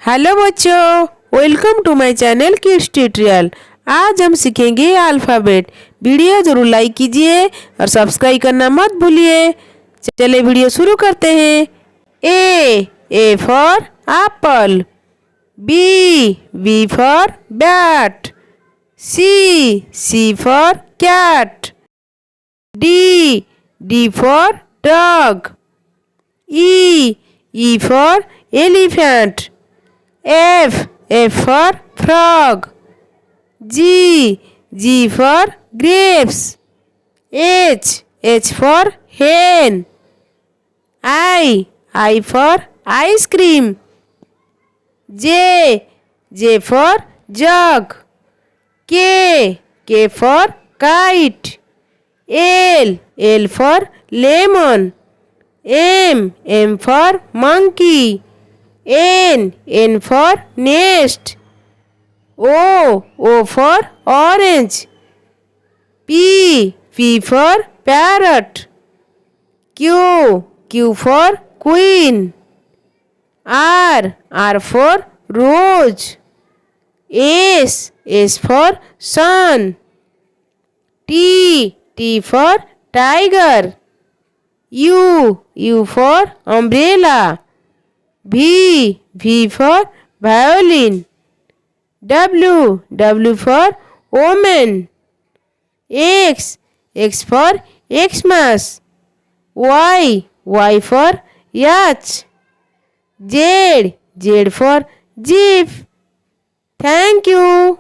Hello बच्चों, welcome to my channel kids tutorial. आज हम सीखेंगे अल्फ़ाबेट। वीडियो ज़रूर लाइक कीजिए और सब्सक्राइब करना मत भूलिए। चलिए वीडियो शुरू करते हैं। A for apple. B for bat. C for cat. D for dog. E for elephant. F for frog. G for grapes. H for hen. I for ice cream. J for jug. K for kite. L for lemon. M for monkey. N for nest. O for orange. P for parrot. Q for queen. R for rose. S for sun. T for tiger. U for umbrella. V for violin. W for woman. X for Xmas. Y for yacht. Z for jeep. Thank you.